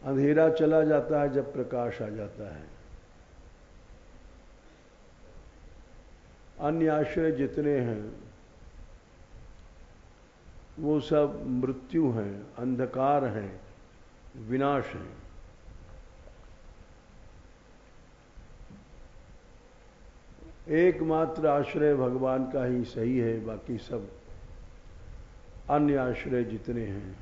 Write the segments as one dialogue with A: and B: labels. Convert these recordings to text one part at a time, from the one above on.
A: अंधेरा चला जाता है जब प्रकाश आ जाता है। अन्य आश्रय जितने हैं वो सब मृत्यु हैं, अंधकार हैं, विनाश हैं। एकमात्र आश्रय भगवान का ही सही है, बाकी सब अन्य आश्रय जितने हैं।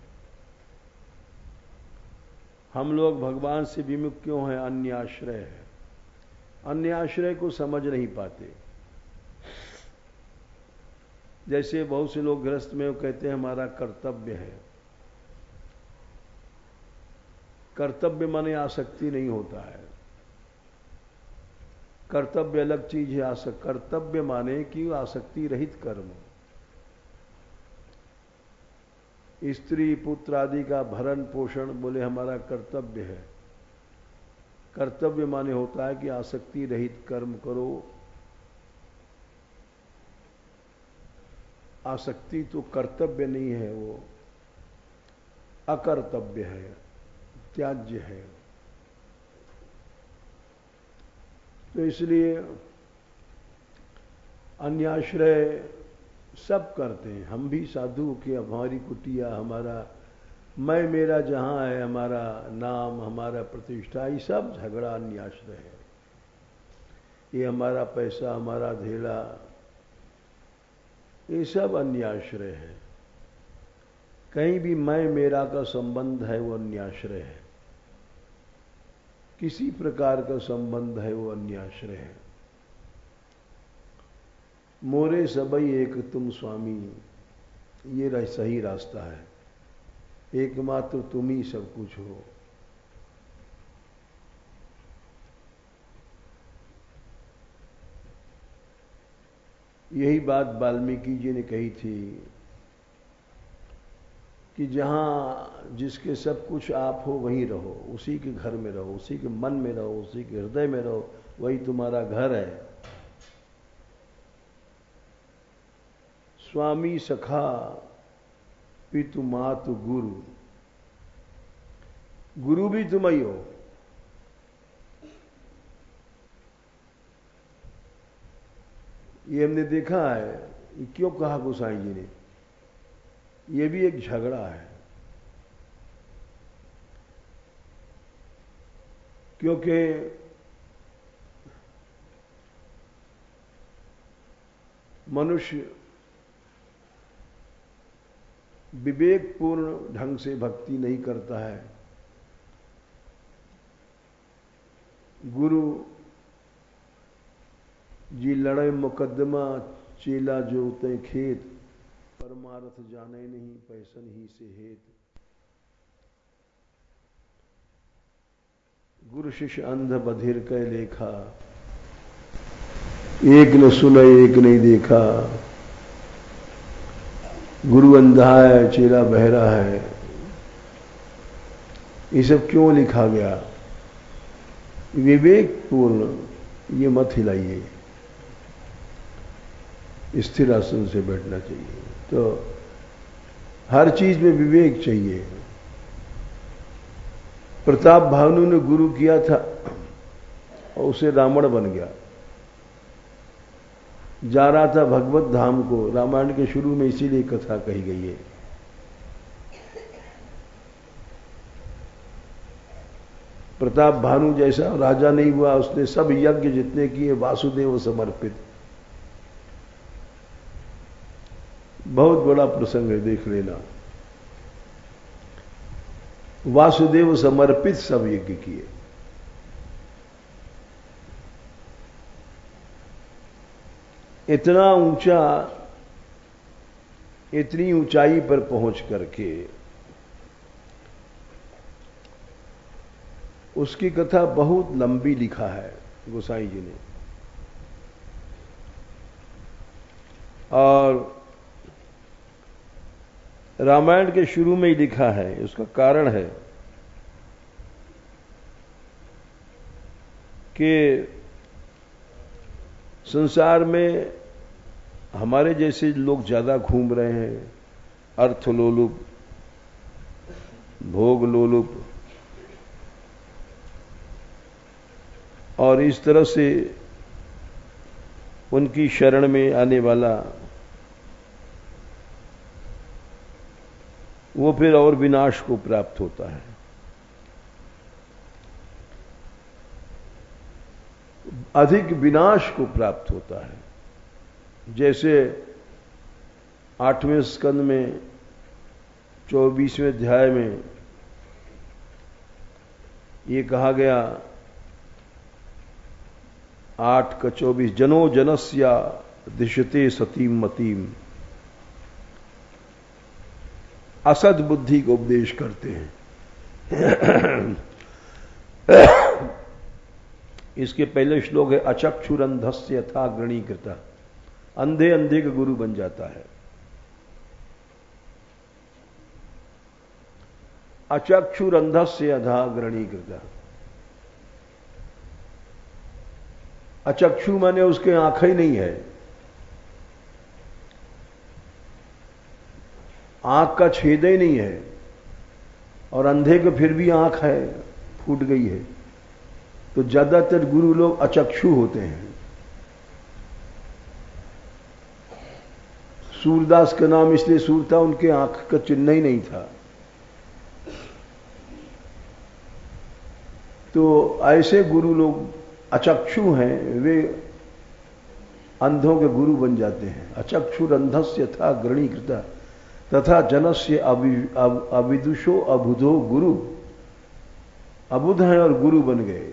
A: हम लोग भगवान से विमुख क्यों हैं? अन्य आश्रय है। अन्य आश्रय को समझ नहीं पाते। जैसे बहुत से लोग गृहस्थ में वो कहते हैं हमारा कर्तव्य है। कर्तव्य माने आसक्ति नहीं होता है। कर्तव्य अलग चीज है। कर्तव्य माने कि आसक्ति रहित कर्म। स्त्री पुत्र आदि का भरण पोषण बोले हमारा कर्तव्य है। कर्तव्य माने होता है कि आसक्ति रहित कर्म करो। आसक्ति तो कर्तव्य नहीं है, वो अकर्तव्य है, त्याज्य है। तो इसलिए अन्याश्रय सब करते हैं। हम भी साधु के हमारी कुटिया, हमारा मैं मेरा जहां है, हमारा नाम, हमारा प्रतिष्ठा, ये सब झगड़ा अन्याश्रय है। ये हमारा पैसा, हमारा धेला, ये सब अन्याश्रय है। कहीं भी मैं मेरा का संबंध है वो अन्याश्रय है। किसी प्रकार का संबंध है वो अन्याश्रय है। मोरे सबई एक तुम स्वामी, ये सही रास्ता है। एकमात्र तुम ही सब कुछ हो। यही बात वाल्मीकि जी ने कही थी कि जहां जिसके सब कुछ आप हो वहीं रहो, उसी के घर में रहो, उसी के मन में रहो, उसी के हृदय में रहो, वही तुम्हारा घर है। स्वामी सखा पितु मातु गुरु, गुरु भी तुम ही हो। ये हमने देखा है। ये क्यों कहा गोसाई जी ने? ये भी एक झगड़ा है। क्योंकि मनुष्य विवेकपूर्ण ढंग से भक्ति नहीं करता है। गुरु जी लड़े मुकदमा, चेला जोते खेत, परमार्थ जाने नहीं पैसन ही से हेत। गुरु शिष्य अंध बधिर कै लेखा, एक न सुना एक नहीं देखा। गुरु अंधा है, चेला बहरा है। ये सब क्यों लिखा गया? विवेकपूर्ण ये मत हिलाइए, स्थिर आसन से बैठना चाहिए। तो हर चीज में विवेक चाहिए। प्रताप भानु ने गुरु किया था और उसे रावण बन गया। जा रहा था भगवत धाम को। रामायण के शुरू में इसीलिए कथा कही गई है। प्रताप भानु जैसा राजा नहीं हुआ, उसने सब यज्ञ जितने किए वासुदेव समर्पित। बहुत बड़ा प्रसंग है, देख लेना। वासुदेव समर्पित सब यज्ञ किए। इतना ऊंचा, इतनी ऊंचाई पर पहुंच करके उसकी कथा बहुत लंबी लिखा है गोसाई जी ने। और रामायण के शुरू में ही लिखा है। उसका कारण है कि संसार में हमारे जैसे लोग ज्यादा घूम रहे हैं। अर्थ लोलुप, भोग लोलुप, और इस तरह से उनकी शरण में आने वाला वो फिर और विनाश को प्राप्त होता है। अधिक विनाश को प्राप्त होता है। जैसे 8वें स्कंद में 24वें अध्याय में ये कहा गया 8:24 जनो जनस्या दिशते सतीम मतीम, असद बुद्धि को उपदेश करते हैं। इसके पहले श्लोक है अचक्षुरंधस्य यथा गृणीकृता, अंधे अंधे का गुरु बन जाता है। अचक्षुरंधस्य यथा गृणीकृता, अचक्षु माने उसके आंखें ही नहीं है, आंख का छेद ही नहीं है, और अंधे को फिर भी आंख है, फूट गई है। तो ज्यादातर गुरु लोग अचक्षु होते हैं। सूरदास का नाम इसलिए सूर था, उनके आंख का चिन्ह ही नहीं था। तो ऐसे गुरु लोग अचक्षु हैं, वे अंधों के गुरु बन जाते हैं। अचक्षुरंधस्य था गृणीकृता तथा जनस्य अविदुषो अबुधो गुरु, अबुध हैं और गुरु बन गए।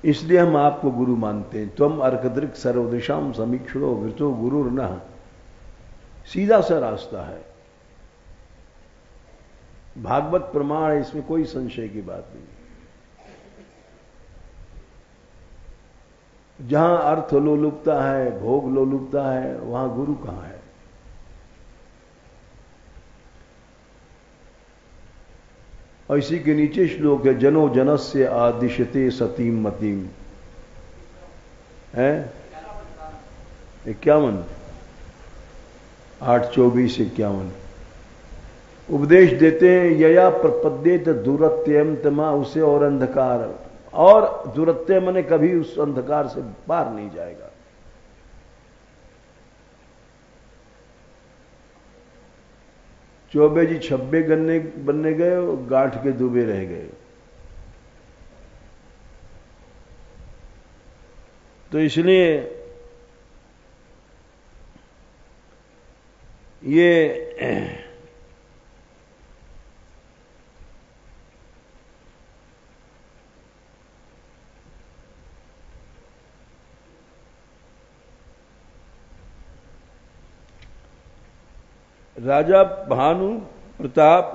A: इसलिए हम आपको गुरु मानते हैं। त्वम अर्कदृक् सर्वदिशाम समीक्षणो वृतो गुरुर्नः, सीधा सा रास्ता है, भागवत प्रमाण है, इसमें कोई संशय की बात नहीं। जहां अर्थ लोलुपता है, भोग लोलुपता है, वहां गुरु कहां है? और इसी के नीचे श्लोक है जनो जनस्य आदिशते सतीम मतीम है 51, 8:24-51 उपदेश देते हैं। यया प्रपद्येत दूरत्यम तमा, उसे और अंधकार, और दूरत्य मने कभी उस अंधकार से पार नहीं जाएगा। चौबे जी 26 गन्ने बनने गए, गांठ के डूबे रह गए। तो इसलिए ये राजा भानु प्रताप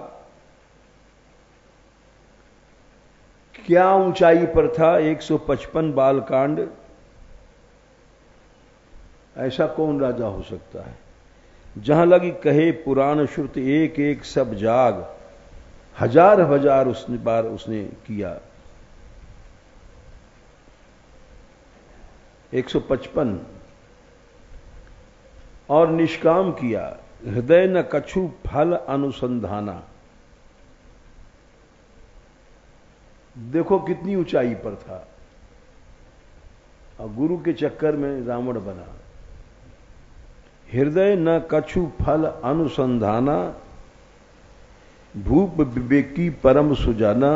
A: क्या ऊंचाई पर था? 155 बालकांड। ऐसा कौन राजा हो सकता है? जहां लगी कहे पुराण श्रुत एक एक सब जाग, हजार हजार उसने बार उसने किया। 155 और निष्काम किया। हृदय न कछु फल अनुसंधाना, देखो कितनी ऊंचाई पर था, और गुरु के चक्कर में रावण बना। हृदय न कछु फल अनुसंधाना, भूप विवेकी परम सुजाना,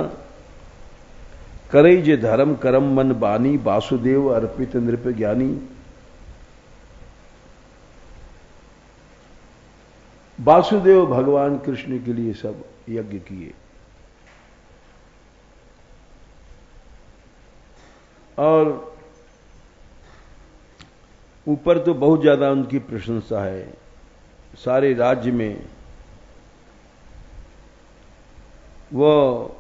A: करे जे धर्म करम मन बानी, वासुदेव अर्पित नृप ज्ञानी। वासुदेव भगवान कृष्ण के लिए सब यज्ञ किए, और ऊपर तो बहुत ज्यादा उनकी प्रशंसा है। सारे राज्य में वह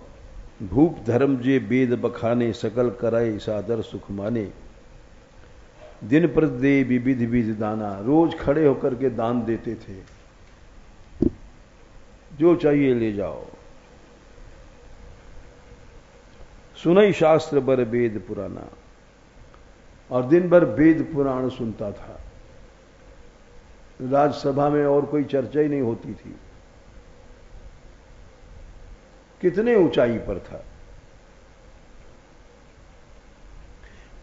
A: भूप धर्म जे वेद बखाने, सकल कराए सादर सुख माने। दिन प्रति विविध विधि दाना, रोज खड़े होकर के दान देते थे, जो चाहिए ले जाओ। सुनई शास्त्र बर वेद पुराना, और दिन भर वेद पुराण सुनता था। राज्यसभा में और कोई चर्चा ही नहीं होती थी। कितने ऊंचाई पर था।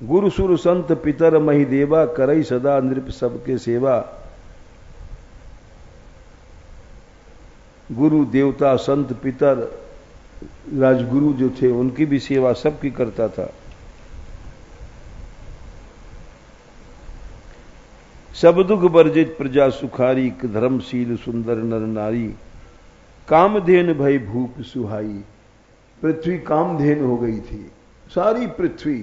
A: गुरु सुर संत पितर मही देवा, करई सदा नृप सबके सेवा। गुरु देवता संत पितर राजगुरु जो थे उनकी भी सेवा सबकी करता था। सब दुख वर्जित प्रजा सुखारी, धर्मशील सुंदर नर नारी। कामधेन भई भूप सुहाई, पृथ्वी कामधेन हो गई थी, सारी पृथ्वी।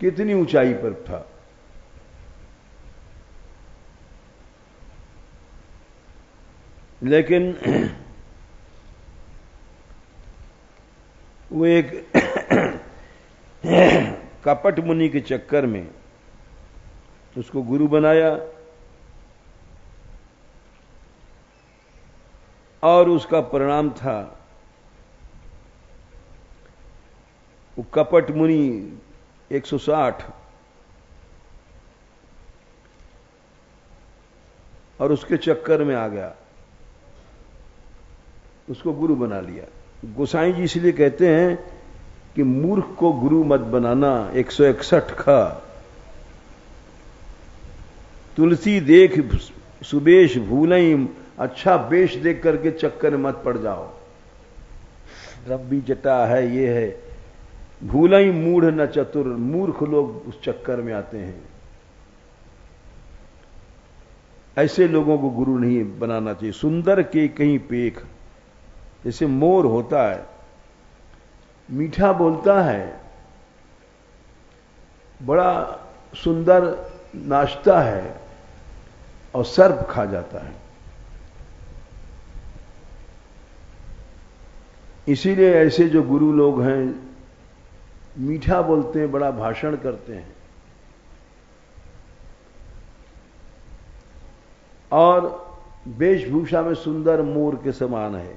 A: कितनी ऊंचाई पर था। लेकिन वो एक कपट मुनि के चक्कर में उसको गुरु बनाया और उसका परिणाम था वो कपट मुनि 160 और उसके चक्कर में आ गया, उसको गुरु बना लिया। गोसाई जी इसलिए कहते हैं कि मूर्ख को गुरु मत बनाना। 161 खा, तुलसी देख सुबेश भूलई, अच्छा बेश देख करके चक्कर में मत पड़ जाओ। रब्बी जटा है, ये है। भूलई मूढ़ न चतुर, मूर्ख लोग उस चक्कर में आते हैं। ऐसे लोगों को गुरु नहीं बनाना चाहिए। सुंदर के कहीं पेख, जैसे मोर होता है, मीठा बोलता है, बड़ा सुंदर नाचता है और सर्प खा जाता है। इसीलिए ऐसे जो गुरु लोग हैं मीठा बोलते हैं, बड़ा भाषण करते हैं और वेशभूषा में सुंदर मोर के समान है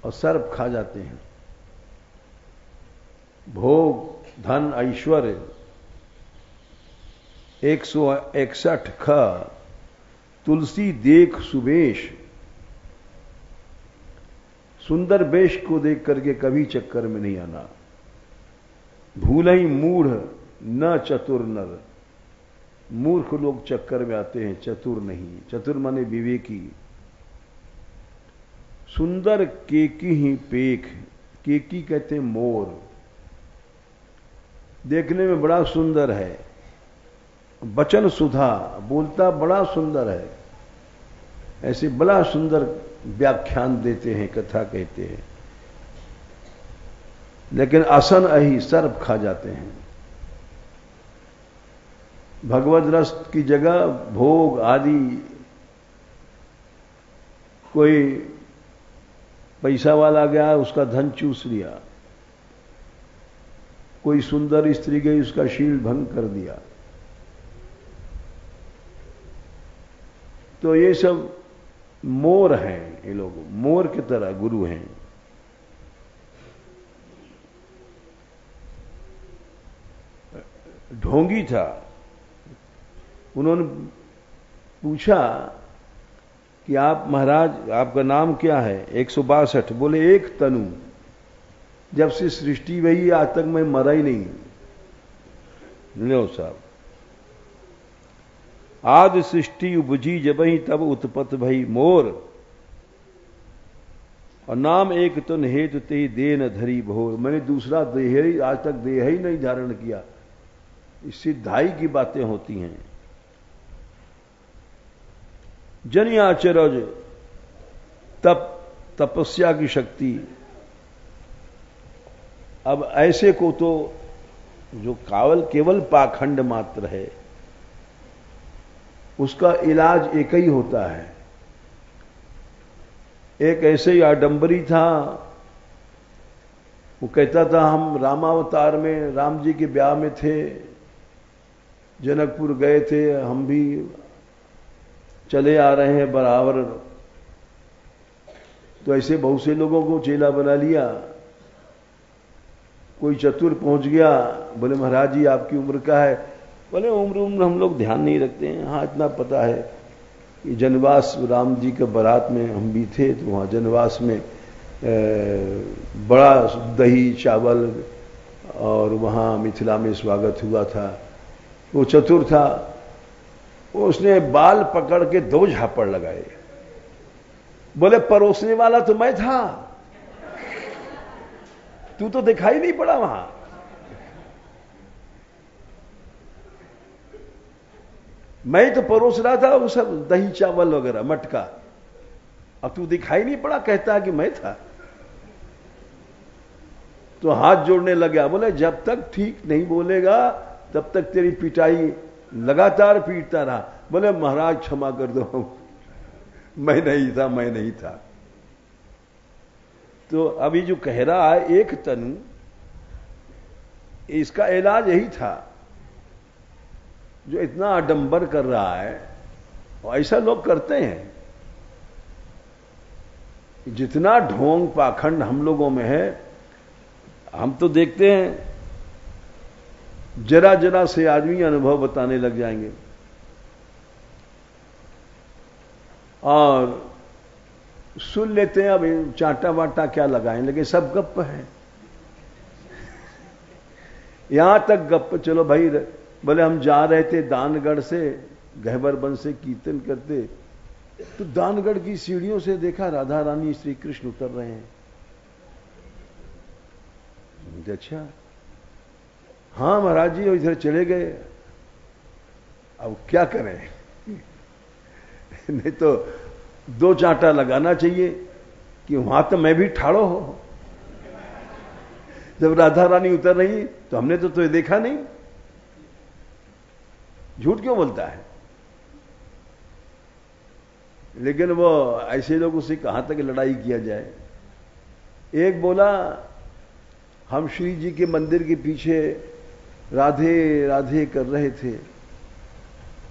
A: और सर्प खा जाते हैं। भोग धन ऐश्वर्य 161 ख, तुलसी देख सुबेश, सुंदर वेश को देख करके कभी चक्कर में नहीं आना। भूलई मूढ़ न चतुर नर, मूर्ख लोग चक्कर में आते हैं, चतुर नहीं। चतुर माने विवेकी। सुंदर केकी ही पेख, केकी कहते हैं मोर, देखने में बड़ा सुंदर है। बचन सुधा, बोलता बड़ा सुंदर है। ऐसे बड़ा सुंदर व्याख्यान देते हैं, कथा कहते हैं, लेकिन असन अही सर्प खा जाते हैं। भगवत रस की जगह भोग आदि, कोई पैसा वाला गया उसका धन चूस लिया, कोई सुंदर स्त्री गई उसका शील भंग कर दिया। तो ये सब मोर हैं, ये लोग मोर की तरह गुरु हैं। ढोंगी था, उन्होंने पूछा कि आप महाराज आपका नाम क्या है? 162। बोले एक तनु, जब से सृष्टि हुई आज तक मैं मरा ही नहीं। लो साहब, आदि सृष्टि उपजी जब ही तब उत्पत्त भई मोर, और नाम एक तन हेतु ते देन धरी भोर। मैंने दूसरा देह ही आज तक देह ही नहीं धारण किया। इस सिद्धाई की बातें होती हैं। जनियाचरज तपस्या की शक्ति। अब ऐसे को तो जो केवल पाखंड मात्र है उसका इलाज एक ही होता है। एक ऐसे ही आडंबरी था, वो कहता था हम रामावतार में राम जी के ब्याह में थे, जनकपुर गए थे, हम भी चले आ रहे हैं बराबर। तो ऐसे बहुत से लोगों को चेला बना लिया। कोई चतुर पहुंच गया, बोले महाराज जी आपकी उम्र क्या है? बोले उम्र हम लोग ध्यान नहीं रखते हैं, हाँ इतना पता है। जनवास राम जी के बारात में हम भी थे, तो वहाँ जनवास में बड़ा दही चावल और वहाँ मिथिला में स्वागत हुआ था। वो चतुर था, उसने बाल पकड़ के 2 झापड़ लगाए। बोले परोसने वाला तो मैं था, तू तो दिखाई नहीं पड़ा वहां। मैं ही तो परोस रहा था वो सब दही चावल वगैरह मटका, अब तू दिखाई नहीं पड़ा, कहता है कि मैं था। तो हाथ जोड़ने लगा, बोले जब तक ठीक नहीं बोलेगा तब तक तेरी पिटाई लगातार पीटता रहा। बोले महाराज क्षमा कर दो, मैं नहीं था, मैं नहीं था। तो अभी जो कह रहा है एक तनु, इसका इलाज यही था। जो इतना आडंबर कर रहा है, और ऐसा लोग करते हैं, जितना ढोंग पाखंड हम लोगों में है, हम तो देखते हैं जरा जरा से आदमी अनुभव बताने लग जाएंगे और सुन लेते हैं। अब चाटा वाटा क्या लगाएं, लेकिन सब गप्प है। यहां तक गप्प, चलो भाई, बोले हम जा रहे थे दानगढ़ से गहबर बन से कीर्तन करते, तो दानगढ़ की सीढ़ियों से देखा राधा रानी श्री कृष्ण उतर रहे हैं। अच्छा, हाँ महाराज जी, इधर चले गए, अब क्या करें? नहीं तो 2 चांटा लगाना चाहिए कि वहां तो मैं भी ठाड़ो हो। जब राधा रानी उतर रही तो हमने तो तुझे देखा नहीं, झूठ क्यों बोलता है? लेकिन वो ऐसे लोगों से कहां तक लड़ाई किया जाए। एक बोला हम श्री जी के मंदिर के पीछे राधे राधे कर रहे थे,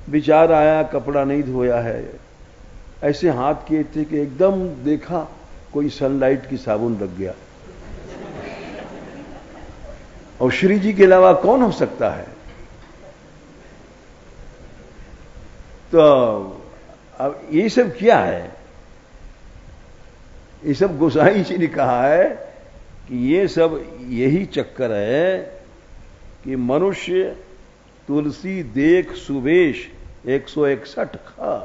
A: विचार आया कपड़ा नहीं धोया है, ऐसे हाथ किए थे कि एकदम देखा कोई सनलाइट की साबुन लग गया। और श्री जी के अलावा कौन हो सकता है? तो अब ये सब क्या है? ये सब गोसाई जी ने कहा है कि ये सब यही चक्कर है कि मनुष्य तुलसी देख सुवेश 161 खा,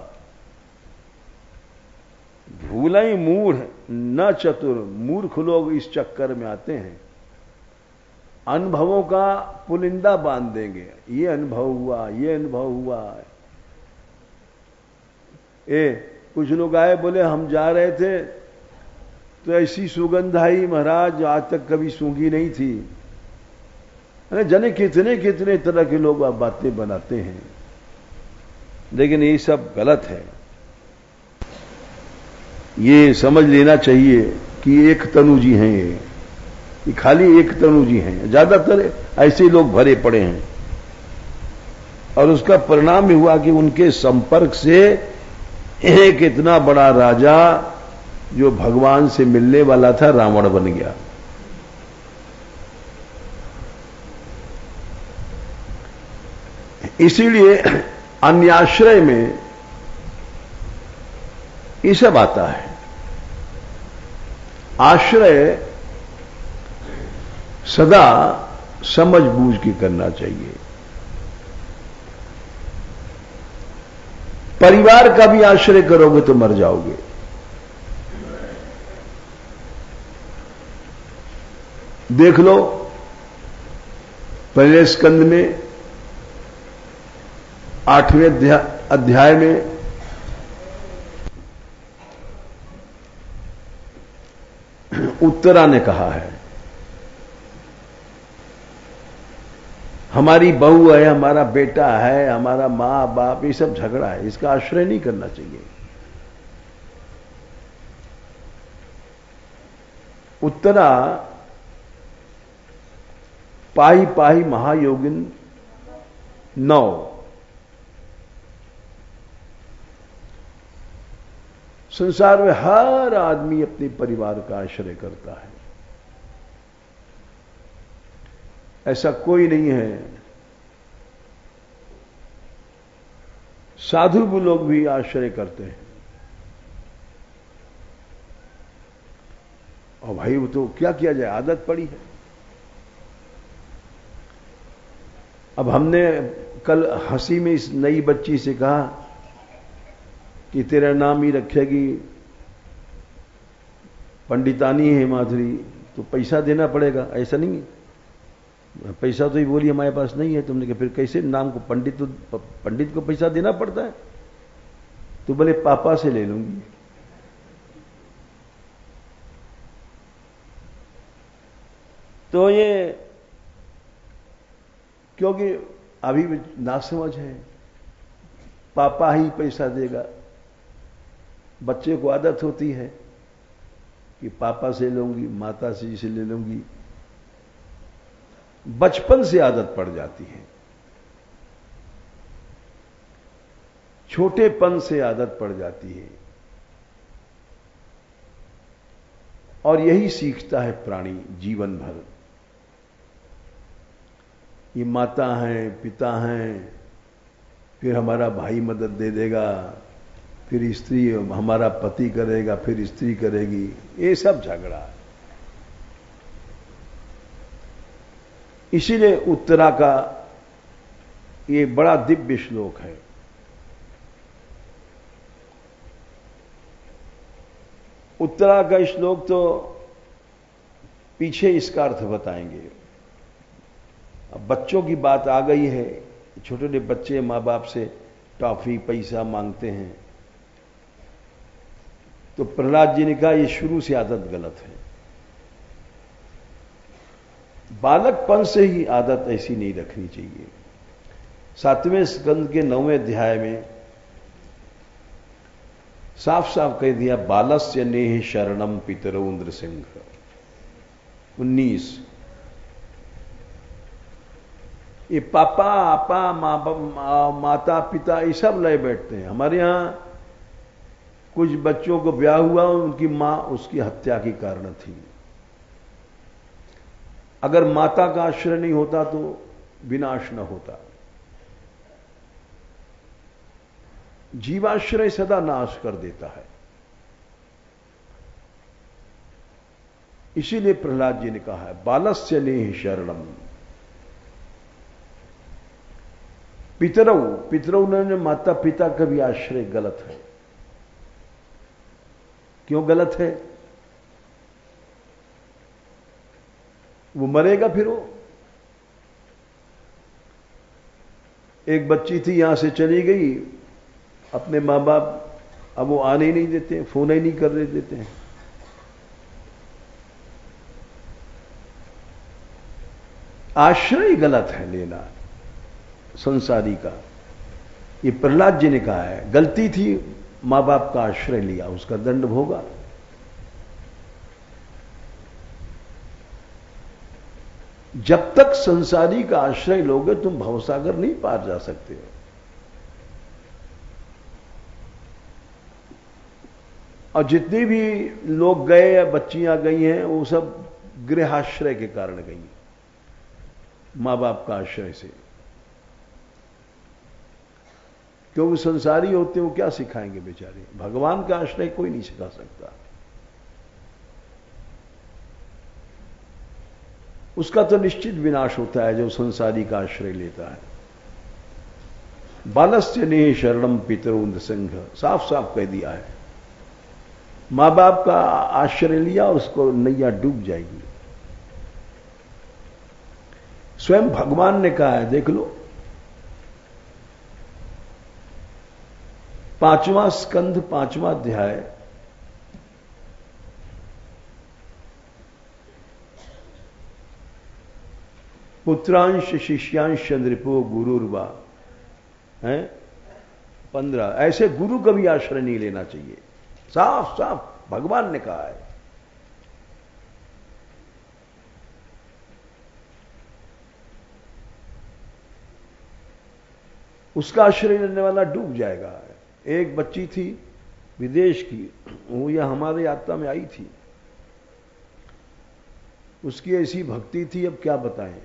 A: भूलई मूढ़ न चतुर। मूर्ख लोग इस चक्कर में आते हैं, अनुभवों का पुलिंदा बांध देंगे, ये अनुभव हुआ, ये अनुभव हुआ। कुछ लोग आए, बोले हम जा रहे थे तो ऐसी सुगंध आई महाराज, आज तक कभी सूंघी नहीं थी। अरे जाने कितने कितने तरह के लोग आप बातें बनाते हैं, लेकिन ये सब गलत है। ये समझ लेना चाहिए कि एक तनु जी हैं, ये खाली एक तनु जी हैं, ज्यादातर ऐसे लोग भरे पड़े हैं। और उसका परिणाम भी हुआ कि उनके संपर्क से एक इतना बड़ा राजा जो भगवान से मिलने वाला था रावण बन गया। इसीलिए अन्याश्रय में ये सब आता है। आश्रय सदा समझ बूझ के करना चाहिए। परिवार का भी आश्रय करोगे तो मर जाओगे। देख लो पहले स्कंद में 8वें अध्याय में उत्तरा ने कहा है, हमारी बहू है, हमारा बेटा है, हमारा मां बाप, ये सब झगड़ा है, इसका आश्रय नहीं करना चाहिए। उत्तरा पाही पाही महायोगिन 9, संसार में हर आदमी अपने परिवार का आश्रय करता है। ऐसा कोई नहीं है। साधु लोग भी आश्रय करते हैं। और भाई वो तो क्या किया जाए, आदत पड़ी है। अब हमने कल हंसी में इस नई बच्ची से कहा कि तेरा नाम ही रखेगी पंडितानी है माधुरी, तो पैसा देना पड़ेगा। ऐसा नहीं है, पैसा तो ही बोली हमारे पास नहीं है। तुमने कहा फिर कैसे नाम को पंडित को पैसा देना पड़ता है? तो बोले पापा से ले लूंगी। तो ये क्योंकि अभी नासमझ है, पापा ही पैसा देगा। बच्चे को आदत होती है कि पापा से लूंगी, माता जी से ले लूंगी। बचपन से आदत पड़ जाती है, छोटेपन से आदत पड़ जाती है, और यही सीखता है प्राणी जीवन भर। ये माता हैं, पिता हैं, फिर हमारा भाई मदद दे देगा, फिर स्त्री, हमारा पति करेगा, फिर स्त्री करेगी, ये सब झगड़ा है। इसीलिए उत्तरा का ये बड़ा दिव्य श्लोक है। उत्तरा का श्लोक तो पीछे इसका अर्थ बताएंगे। अब बच्चों की बात आ गई है, छोटे छोटे बच्चे मां बाप से टॉफी पैसा मांगते हैं, तो प्रहलाद जी ने कहा ये शुरू से आदत गलत है। बालकपन से ही आदत ऐसी नहीं रखनी चाहिए। 7वें स्कंद के 9वें अध्याय में साफ साफ कह दिया, बालस्य नेह शरणम पितरौ नृसिंह। 19 ये पापा आपा माता पिता ये सब लय बैठते हैं। हमारे यहां कुछ बच्चों को ब्याह हुआ, उनकी मां उसकी हत्या की कारण थी। अगर माता का आश्रय नहीं होता तो विनाश न होता। जीवाश्रय सदा नाश कर देता है। इसीलिए प्रहलाद जी ने कहा है, बालस्य नेह शरणम। पितरौ ने माता पिता का भी आश्रय गलत है। क्यों गलत है? वो मरेगा फिर वो। एक बच्ची थी यहां से चली गई, अपने मां बाप अब वो आने ही नहीं देते, फोन ही नहीं करने देते हैं। आश्रय गलत है लेना संसारी का। ये प्रहलाद जी ने कहा है, गलती थी मां बाप का आश्रय लिया, उसका दंड भोगा। जब तक संसारी का आश्रय लोगे तुम भवसागर नहीं पार जा सकते हो। और जितने भी लोग गए या बच्चियां गई हैं वो सब गृहाश्रय के कारण गई, मां बाप का आश्रय से। क्योंकि संसारी होते हैं वो क्या सिखाएंगे बेचारे। भगवान का आश्रय कोई नहीं सिखा सकता। उसका तो निश्चित विनाश होता है जो संसारी का आश्रय लेता है। बालस्य नेह शरणम पितरौ नृसिंह, साफ साफ कह दिया है। मां बाप का आश्रय लिया, उसको नैया डूब जाएगी। स्वयं भगवान ने कहा है, देख लो 5वां स्कंध 5वां अध्याय, पुत्रांश शिष्यांश नृपो गुरुर्वा है 15। ऐसे गुरु का भी आश्रय नहीं लेना चाहिए। साफ साफ भगवान ने कहा है। उसका आश्रय लेने वाला डूब जाएगा। एक बच्ची थी विदेश की, वो यह हमारे यात्रा में आई थी। उसकी ऐसी भक्ति थी, अब क्या बताएं।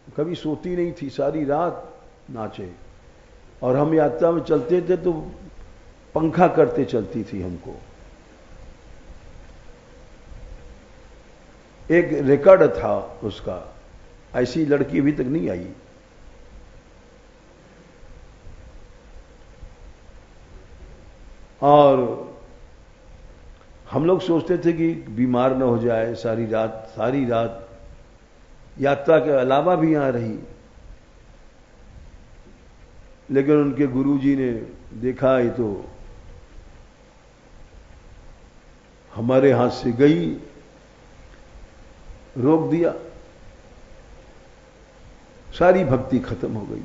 A: कभी सोती नहीं थी, सारी रात नाचे। और हम यात्रा में चलते थे तो पंखा करते चलती थी हमको। एक रिकॉर्ड था उसका, ऐसी लड़की अभी तक नहीं आई। और हम लोग सोचते थे कि बीमार न हो जाए, सारी रात यात्रा के अलावा भी यहां रही। लेकिन उनके गुरुजी ने देखा ये तो हमारे हाथ से गई, रोक दिया, सारी भक्ति खत्म हो गई।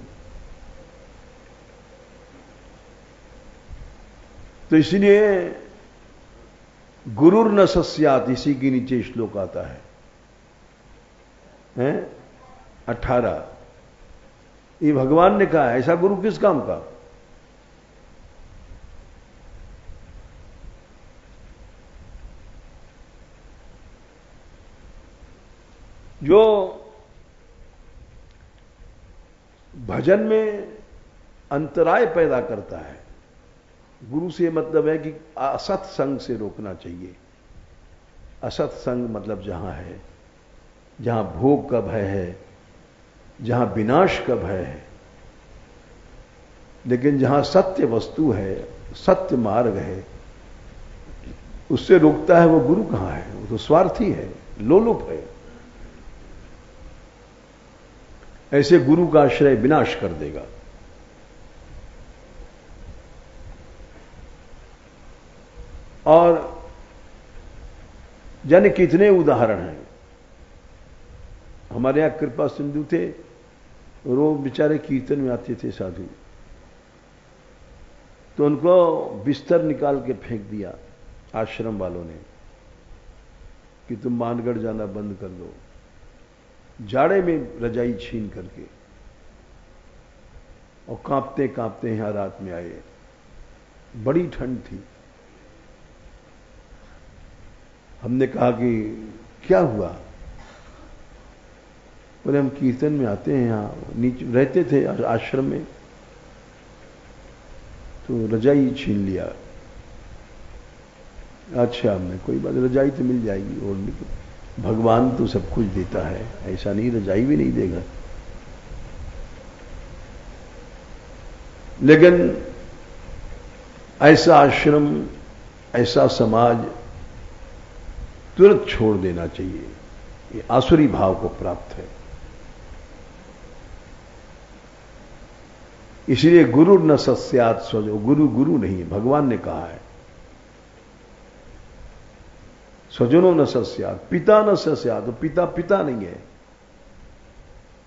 A: तो इसलिए गुरुर न सस्यात, इसी के नीचे श्लोक आता है, 18। ये भगवान ने कहा है, ऐसा गुरु किस काम का? जो भजन में अंतराय पैदा करता है। गुरु से मतलब है कि असत संग से रोकना चाहिए। असत संग मतलब जहां है, जहां भोग का भय है, जहां विनाश का भय है। लेकिन जहां सत्य वस्तु है, सत्य मार्ग है, उससे रोकता है वो गुरु कहां है? वो तो स्वार्थी है, लोलुप है। ऐसे गुरु का आश्रय विनाश कर देगा। और जाने कितने उदाहरण हैं। हमारे यहां कृपा सिंधु थे, रोज बेचारे कीर्तन में आते थे साधु, तो उनको बिस्तर निकाल के फेंक दिया आश्रम वालों ने कि तुम मानगढ़ जाना बंद कर दो। जाड़े में रजाई छीन करके, और कांपते कांपते यहां रात में आए। बड़ी ठंड थी। हमने कहा कि क्या हुआ? बोले हम कीर्तन में आते हैं, यहां नीचे रहते थे आश्रम में, तो रजाई छीन लिया। अच्छा, हमने कोई बात, रजाई तो मिल जाएगी ओढ़ने को, भगवान तो सब कुछ देता है, ऐसा नहीं रजाई भी नहीं देगा। लेकिन ऐसा आश्रम, ऐसा समाज तुरंत छोड़ देना चाहिए। ये आसुरी भाव को प्राप्त है। इसलिए गुरु न सस्यात स्वजो, गुरु गुरु नहीं, भगवान ने कहा है। स्वजनो न सस्यात, पिता न सस्यात, तो पिता पिता नहीं है,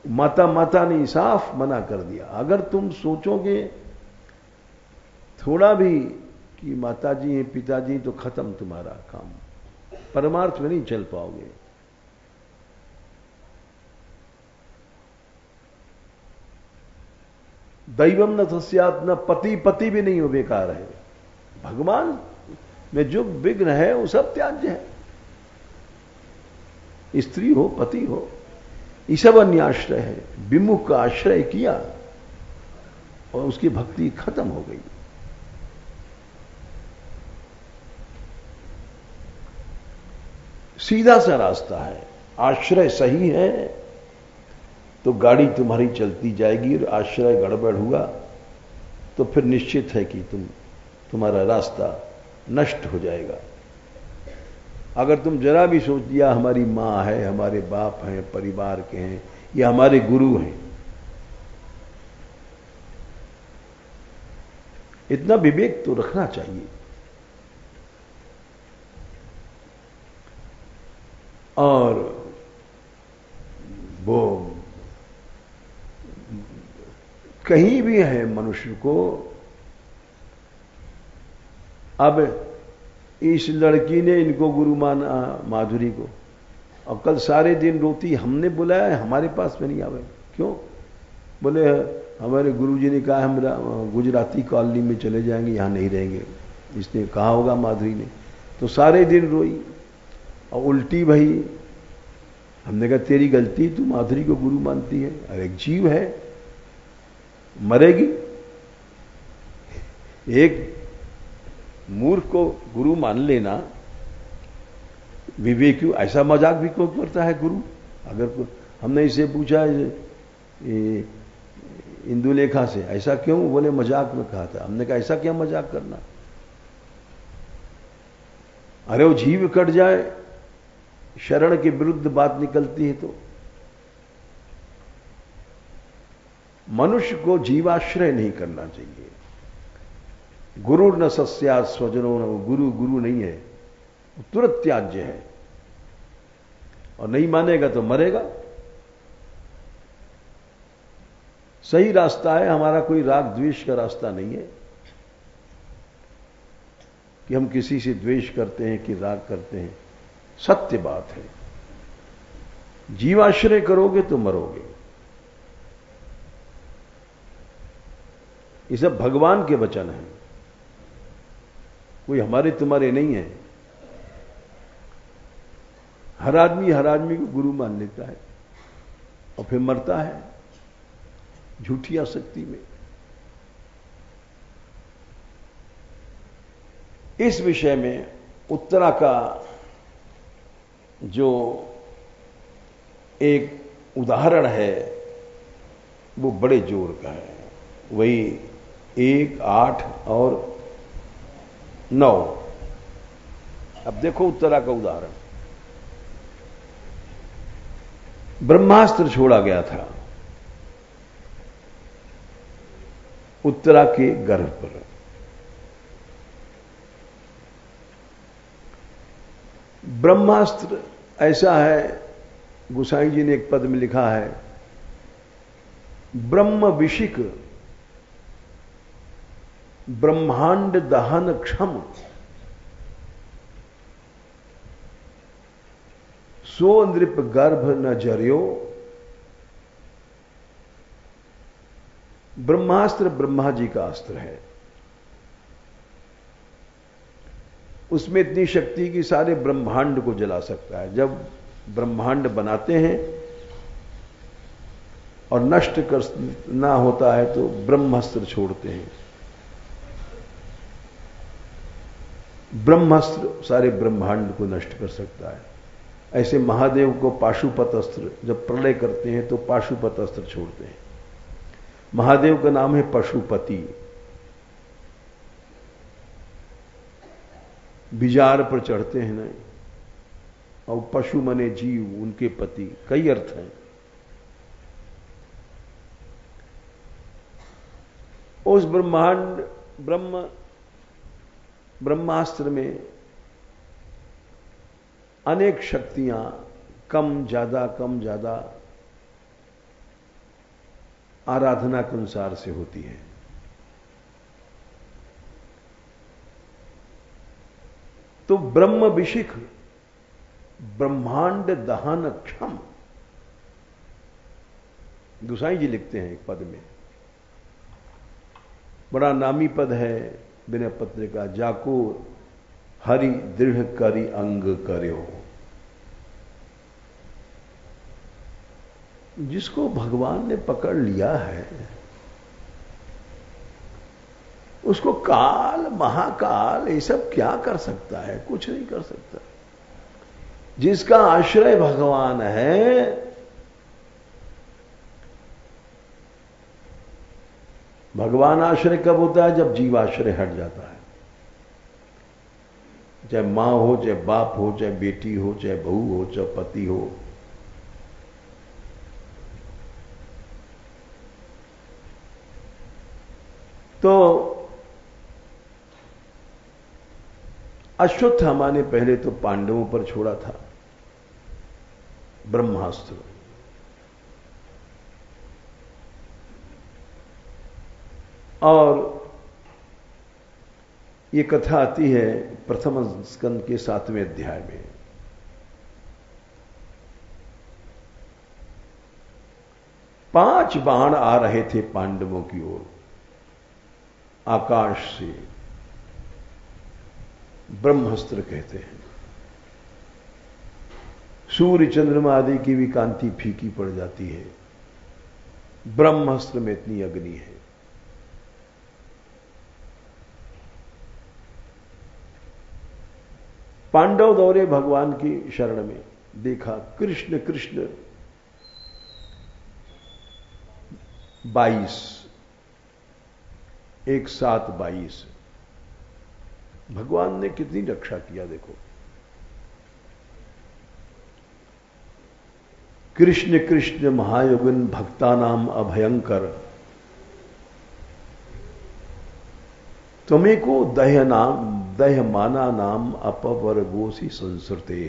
A: माता माता नहीं, साफ मना कर दिया। अगर तुम सोचोगे थोड़ा भी कि माताजी हैं पिताजी, तो खत्म तुम्हारा काम, परमार्थ में नहीं चल पाओगे। दैवम न सस्यात, न पति, पति भी नहीं हो, बेकार है। भगवान में जो विघ्न है वो सब त्याज्य है। स्त्री हो, पति हो, ये सब अन्याश्रय है। विमुख का आश्रय किया और उसकी भक्ति खत्म हो गई। सीधा सा रास्ता है। आश्रय सही है तो गाड़ी तुम्हारी चलती जाएगी, और आश्रय गड़बड़ हुआ तो फिर निश्चित है कि तुम्हारा रास्ता नष्ट हो जाएगा। अगर तुम जरा भी सोच लिया हमारी मां है, हमारे बाप हैं, परिवार के हैं, या हमारे गुरु हैं, इतना विवेक तो रखना चाहिए। और वो कहीं भी है मनुष्य को। अब इस लड़की ने इनको गुरु माना, माधुरी को, और कल सारे दिन रोती, हमने बुलाया, हमारे पास में नहीं आवे। क्यों? बोले हमारे गुरुजी ने कहा हम गुजराती कॉलोनी में चले जाएंगे, यहां नहीं रहेंगे। इसने कहा होगा माधुरी ने, तो सारे दिन रोई और उल्टी भई। हमने कहा तेरी गलती, तू माधुरी को गुरु मानती है। अरे एक जीव है, मरेगी, एक मूर्ख को गुरु मान लेना, विवेकी ऐसा मजाक भी कोई करता है गुरु। अगर हमने इसे पूछा इंदुलेखा से, ऐसा क्यों? बोले मजाक में कहा था। हमने कहा ऐसा क्या मजाक करना? अरे वो जीव कट जाए, शरण के विरुद्ध बात निकलती है तो। मनुष्य को जीवाश्रय नहीं करना चाहिए। गुरु न सस्या स्वजनो न, गुरु गुरु नहीं है, तुरंत त्याज्य है। और नहीं मानेगा तो मरेगा। सही रास्ता है हमारा, कोई राग द्वेष का रास्ता नहीं है कि हम किसी से द्वेष करते हैं कि राग करते हैं। सत्य बात है, जीवाश्रय करोगे तो मरोगे। ये सब भगवान के वचन हैं, कोई हमारे तुम्हारे नहीं है। हर आदमी को गुरु मान लेता है और फिर मरता है झूठी आसक्ति में। इस विषय में उत्तरा का जो एक उदाहरण है वो बड़े जोर का है। वही 1, 8 और 9। अब देखो उत्तरा का उदाहरण। ब्रह्मास्त्र छोड़ा गया था उत्तरा के गर्भ पर। ब्रह्मास्त्र ऐसा है, गोसाई जी ने एक पद में लिखा है, ब्रह्म विशिक ब्रह्मांड दहन क्षम, सो नृप गर्भ न जर्यो। ब्रह्मास्त्र ब्रह्मा जी का अस्त्र है। उसमें इतनी शक्ति कि सारे ब्रह्मांड को जला सकता है। जब ब्रह्मांड बनाते हैं और नष्ट करना होता है तो ब्रह्मास्त्र छोड़ते हैं। ब्रह्मास्त्र सारे ब्रह्मांड को नष्ट कर सकता है। ऐसे महादेव को पाशुपत अस्त्र, जब प्रलय करते हैं तो पाशुपत अस्त्र छोड़ते हैं। महादेव का नाम है पशुपति। बिजार पर चढ़ते हैं नहीं, और पशु मने जीव, उनके पति, कई अर्थ हैं। उस ब्रह्मास्त्र में अनेक शक्तियां कम ज्यादा आराधना के अनुसार से होती है। तो ब्रह्म विशिख ब्रह्मांड दहन क्षम, गोसाई जी लिखते हैं एक पद में, बड़ा नामी पद है विनय पत्र का, जाको हरि दृढ़ करी अंग कर्यो। जिसको भगवान ने पकड़ लिया है उसको काल महाकाल ये सब क्या कर सकता है? कुछ नहीं कर सकता। जिसका आश्रय भगवान है भगवान आश्रय कब होता है? जब जीवाश्रय हट जाता है। चाहे मां हो, चाहे बाप हो, चाहे बेटी हो, चाहे बहू हो, चाहे पति हो, तो अश्वत्थामा ने पहले तो पांडवों पर छोड़ा था ब्रह्मास्त्र, और ये कथा आती है प्रथम स्कंद के 7वें अध्याय में। पांच बाण आ रहे थे पांडवों की ओर आकाश से, ब्रह्मास्त्र कहते हैं। सूर्य चंद्रमा आदि की भी कांति फीकी पड़ जाती है, ब्रह्मास्त्र में इतनी अग्नि है। पांडव दौड़े भगवान की शरण में, देखा कृष्ण कृष्ण 22, एक साथ 22। भगवान ने कितनी रक्षा किया देखो। कृष्ण कृष्ण महायोगिन भक्तानाम अभयंकर, तुम्हें को दह्यमाना नाम अपवर्गोसी संसृते।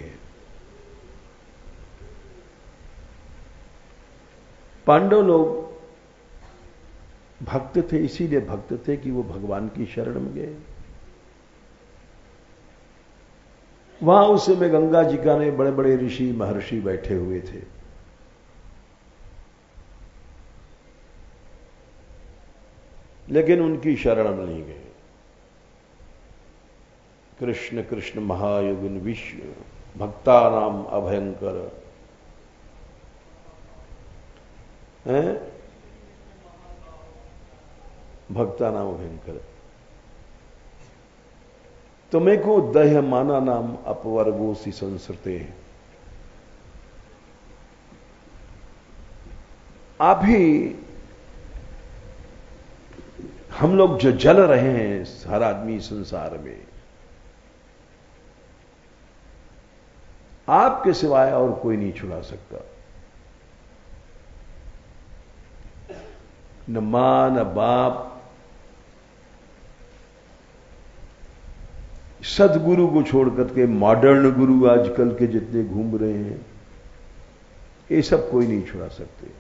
A: पांडव लोग भक्त थे, इसीलिए भक्त थे कि वो भगवान की शरण में गए। वहां उस समय गंगा जी का ने बड़े बड़े ऋषि महर्षि बैठे हुए थे। लेकिन उनकी शरण में नहीं गए। कृष्ण कृष्ण महायोगिन विश्व भक्तानाम अभयंकर हैं, भक्तानाम अभयंकर, तुम्हें को दह्यमाना नाम अपवर्गोसी संसृते। आप ही हम लोग जो जल रहे हैं हर आदमी संसार में, आपके सिवाय और कोई नहीं छुड़ा सकता। न मां न बाप, सदगुरु को छोड़कर के मॉडर्न गुरु आजकल के जितने घूम रहे हैं, ये सब कोई नहीं छुड़ा सकते।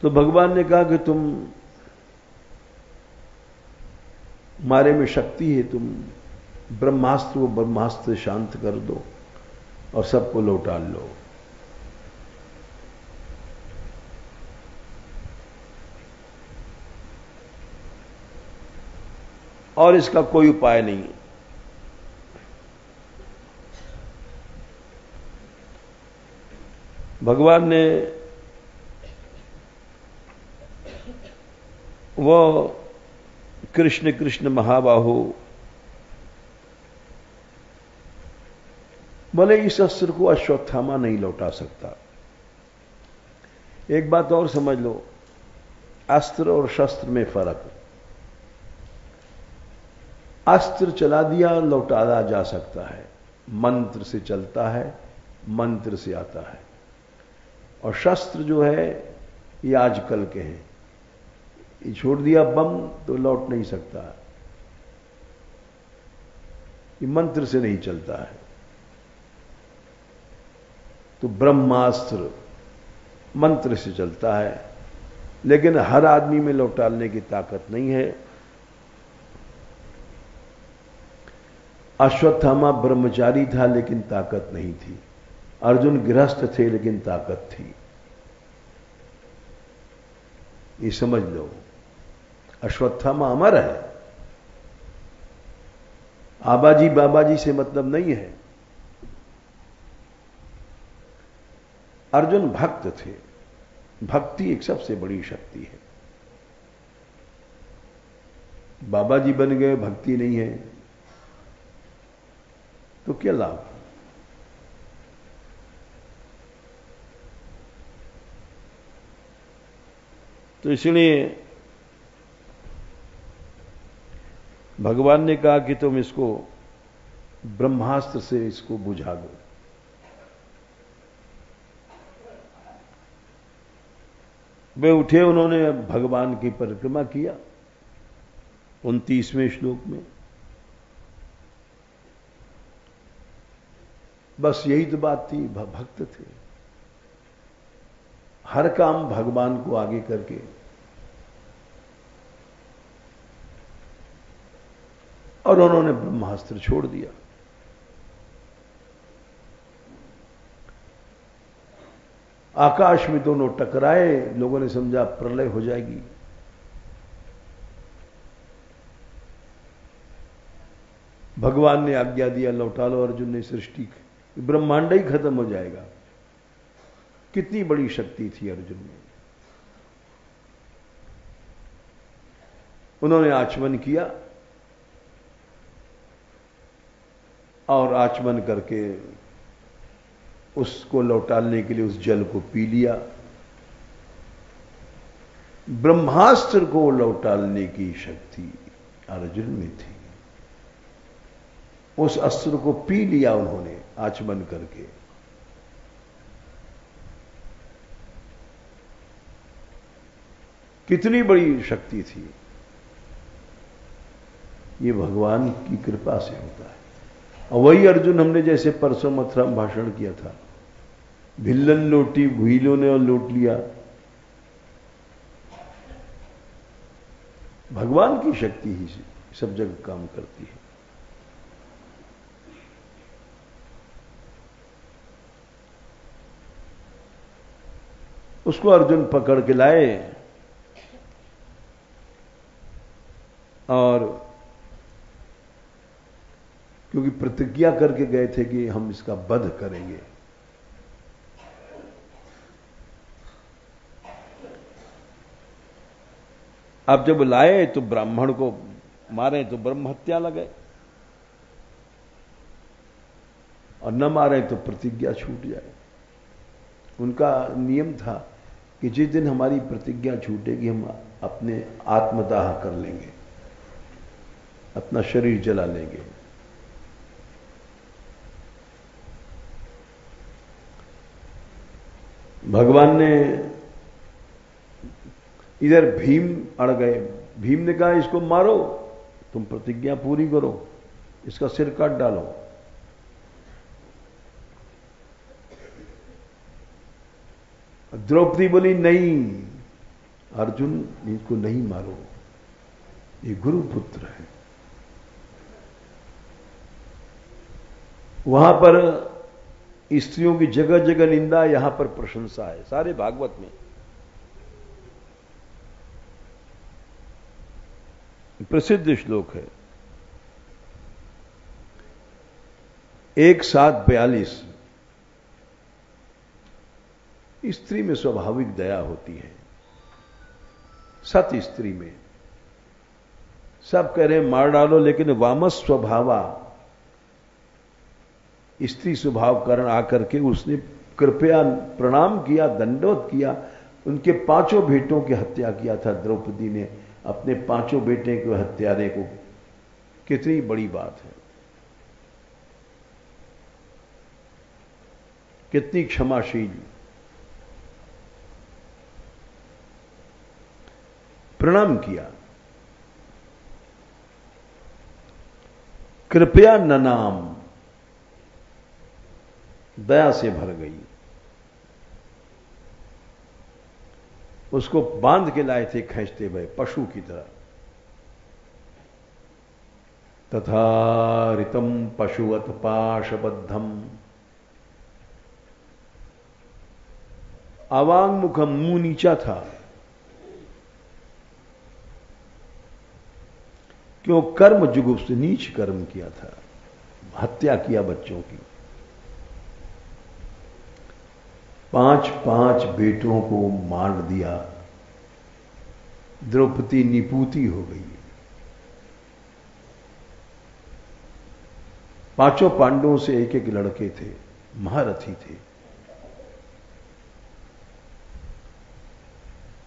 A: तो भगवान ने कहा कि तुम हमारे में शक्ति है, तुम ब्रह्मास्त्र को ब्रह्मास्त्र शांत कर दो और सबको लौटा लो। और इसका कोई उपाय नहीं। भगवान ने वो कृष्ण कृष्ण महाबाहु बोले इस अस्त्र को अश्वत्थामा नहीं लौटा सकता। एक बात और समझ लो, अस्त्र और शस्त्र में फर्क। अस्त्र चला दिया लौटाया जा सकता है, मंत्र से चलता है, मंत्र से आता है। और शस्त्र जो है ये आजकल के हैं, ये छोड़ दिया बम तो लौट नहीं सकता, ये मंत्र से नहीं चलता है। तो ब्रह्मास्त्र मंत्र से चलता है, लेकिन हर आदमी में लौटाने की ताकत नहीं है। अश्वत्थामा ब्रह्मचारी था लेकिन ताकत नहीं थी। अर्जुन गृहस्थ थे लेकिन ताकत थी। ये समझ लो, अश्वत्थामा अमर है, आबाजी बाबाजी से मतलब नहीं है। अर्जुन भक्त थे। भक्ति एक सबसे बड़ी शक्ति है। बाबा जी बन गए, भक्ति नहीं है तो क्या लाभ। तो इसलिए भगवान ने कहा कि तुम इसको ब्रह्मास्त्र से इसको बुझा दो। वे उठे, उन्होंने भगवान की परिक्रमा किया 29वें श्लोक में। बस यही तो बात थी, भक्त थे, हर काम भगवान को आगे करके। और उन्होंने ब्रह्मास्त्र छोड़ दिया। आकाश में दोनों टकराए, लोगों ने समझा प्रलय हो जाएगी। भगवान ने आज्ञा दिया लौटा लो। अर्जुन ने सृष्टि, ब्रह्मांड ही खत्म हो जाएगा। कितनी बड़ी शक्ति थी अर्जुन में। उन्होंने आचमन किया और आचमन करके उसको लौटाने के लिए उस जल को पी लिया। ब्रह्मास्त्र को लौटाने की शक्ति अर्जुन में थी। उस अस्त्र को पी लिया उन्होंने आचमन करके। कितनी बड़ी शक्ति थी। ये भगवान की कृपा से होता है। और वही अर्जुन हमने जैसे परसों मथुरा में भाषण किया था, भिल्लन लोटी भूलों ने और लूट लिया। भगवान की शक्ति ही सब जगह काम करती है। उसको अर्जुन पकड़ के लाए और क्योंकि प्रतिज्ञा करके गए थे कि हम इसका वध करेंगे। अब जब लाए तो ब्राह्मण को मारे तो ब्रह्म हत्या लगे, और न मारे तो प्रतिज्ञा छूट जाए। उनका नियम था कि जिस दिन हमारी प्रतिज्ञा छूटेगी हम अपने आत्मदाह कर लेंगे, अपना शरीर जला लेंगे। भगवान ने इधर भीम अड़ गए। भीम ने कहा इसको मारो, तुम प्रतिज्ञा पूरी करो, इसका सिर काट डालो। द्रौपदी बोली नहीं अर्जुन, इसको नहीं मारो, ये गुरुपुत्र है। वहां पर स्त्रियों की जगह जगह निंदा, यहां पर प्रशंसा है सारे भागवत में। प्रसिद्ध श्लोक है 1:7-42। स्त्री में स्वाभाविक दया होती है, सत स्त्री में। सब कह रहे हैं मार डालो, लेकिन वामस स्वभावा, स्त्री स्वभाव कारण आकर के उसने कृपया प्रणाम किया, दंडवत किया। उनके 5 बेटों की हत्या किया था द्रौपदी ने, अपने 5 बेटे के हत्यारे को। कितनी बड़ी बात है, कितनी क्षमाशील। प्रणाम किया। कृपया ननाम, दया से भर गई। उसको बांध के लाए थे खींचते हुए पशु की तरह। तथा ऋतम पशुवत पाशबद्धम अवांगमुखम, मुंह नीचा था। क्यों? कर्म जुगुप्स, नीच कर्म किया था, हत्या किया बच्चों की। 5 बेटों को मार दिया। द्रौपदी निपूती हो गई। 5 पांडवों से एक लड़के थे, महारथी थे,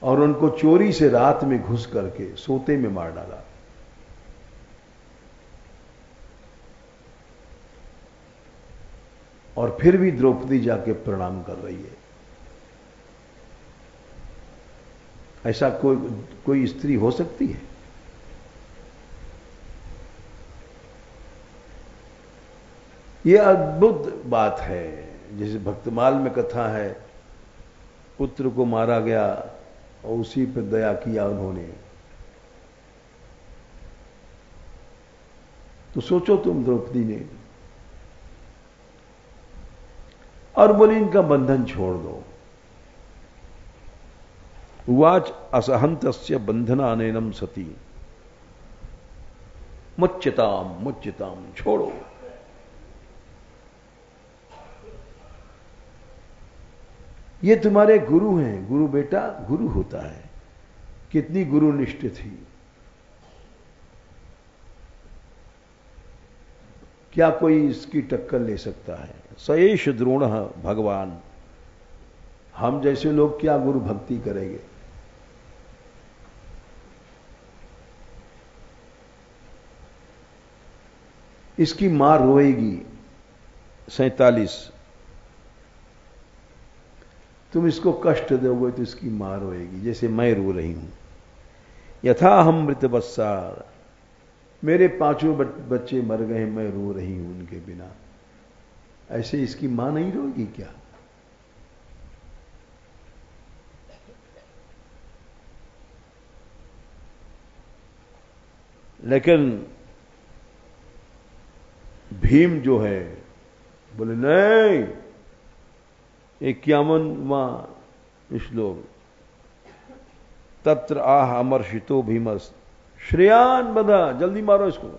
A: और उनको चोरी से रात में घुस करके सोते में मार डाला। और फिर भी द्रौपदी जाके प्रणाम कर रही है। ऐसा कोई स्त्री हो सकती है? यह अद्भुत बात है। जैसे भक्तमाल में कथा है, पुत्र को मारा गया और उसी पर दया किया उन्होंने। तो सोचो तुम द्रौपदी ने, और बोली इनका बंधन छोड़ दो। उवाच असहंतस्य बंधनानेनम सती मुच्यताम मुच्यताम, छोड़ो। ये तुम्हारे गुरु हैं। गुरु बेटा गुरु होता है। कितनी गुरुनिष्ठ थी। क्या कोई इसकी टक्कर ले सकता है? सयेष द्रोण भगवान। हम जैसे लोग क्या गुरु भक्ति करेंगे? इसकी मां रोएगी। 47। तुम इसको कष्ट दोगे तो इसकी मां रोएगी, जैसे मैं रो रही हूं। यथा हम मृत बस्सार, मेरे 5 बच्चे मर गए, मैं रो रही हूं उनके बिना, ऐसे इसकी मां नहीं रोएगी क्या? लेकिन भीम जो है बोले नहीं, 51वां श्लोक, तत्र आह अमर्षितो भीमस श्रेयान बधा, जल्दी मारो इसको,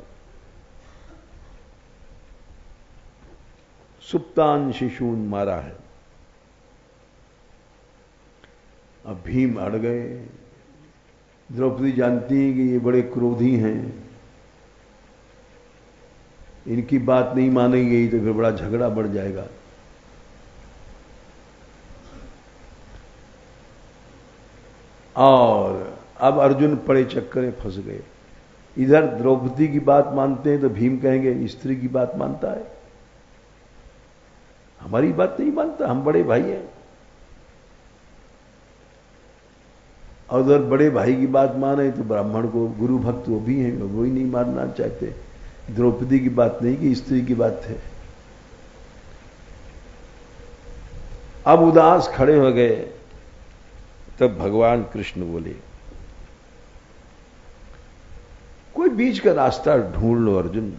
A: सुप्तान शिशून मारा है। अब भीम अड़ गए। द्रौपदी जानती है कि ये बड़े क्रोधी हैं, इनकी बात नहीं मानी गई तो फिर बड़ा झगड़ा बढ़ जाएगा। और अब अर्जुन बड़े चक्कर में फंस गए। इधर द्रौपदी की बात मानते हैं तो भीम कहेंगे स्त्री की बात मानता है, हमारी बात नहीं मानता, हम बड़े भाई हैं। और उधर बड़े भाई की बात माने तो ब्राह्मण को गुरु भक्त वो भी हैं, वो ही नहीं मानना चाहते। द्रौपदी की बात नहीं कि स्त्री की बात है। अब उदास खड़े हो गए। तब भगवान कृष्ण बोले, कोई बीच का रास्ता ढूंढ लो अर्जुन।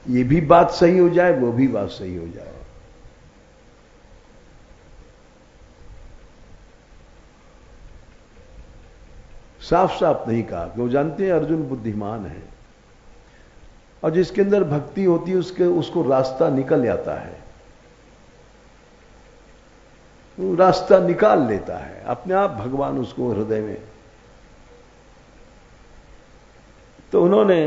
A: ये भी बात सही हो जाए, वो भी बात सही हो जाए। साफ साफ नहीं कहा कि वो जानते हैं अर्जुन बुद्धिमान है, और जिसके अंदर भक्ति होती है उसको रास्ता निकल जाता है, वो रास्ता निकाल लेता है अपने आप, भगवान उसको हृदय में। तो उन्होंने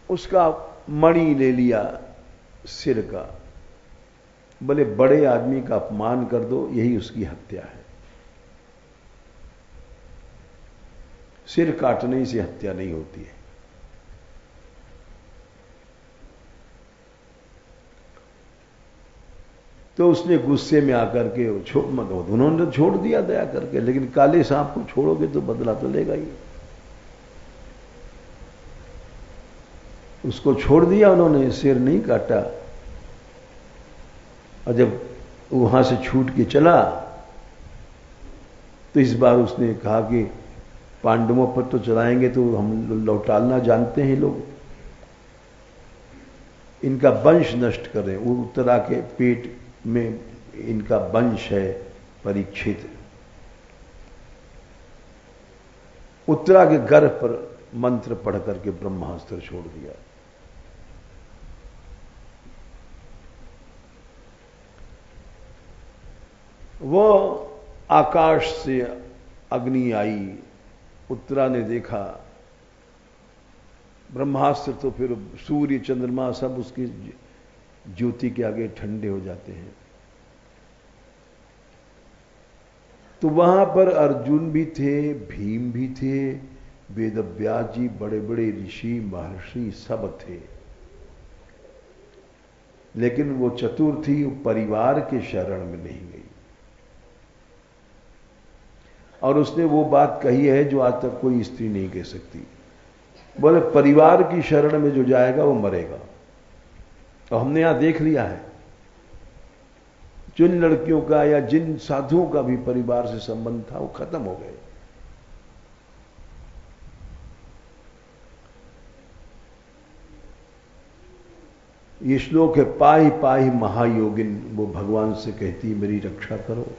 A: उसका मणि ले लिया सिर का, बोले बड़े आदमी का अपमान कर दो, यही उसकी हत्या है। सिर काटने से हत्या नहीं होती है। तो उसने गुस्से में आकर के उन्होंने छोड़ दिया दया करके, लेकिन काले सांप को छोड़ोगे तो बदला तो लेगा ही। उसको छोड़ दिया उन्होंने, सिर नहीं काटा। और जब वहां से छूट के चला तो इस बार उसने कहा कि पांडवों पर तो चलाएंगे तो हम लौटालना जानते हैं लोग, इनका वंश नष्ट करें। वो उत्तरा के पेट में इनका वंश है परीक्षित, उत्तरा के गर्भ पर मंत्र पढ़ करके ब्रह्मास्त्र छोड़ दिया। वो आकाश से अग्नि आई, उत्तरा ने देखा ब्रह्मास्त्र, तो फिर सूर्य चंद्रमा सब उसकी ज्योति के आगे ठंडे हो जाते हैं। तो वहां पर अर्जुन भी थे, भीम भी थे, वेदव्यास जी, बड़े बड़े ऋषि महर्षि सब थे। लेकिन वो चतुर थी, वो परिवार के शरण में नहीं गई। और उसने वो बात कही है जो आज तक कोई स्त्री नहीं कह सकती। बोले परिवार की शरण में जो जाएगा वो मरेगा। तो हमने यहां देख लिया है, जिन लड़कियों का या जिन साधुओं का भी परिवार से संबंध था वो खत्म हो गए। ये श्लोक है, पाहि पाहि महायोगिन, वो भगवान से कहती मेरी रक्षा करो।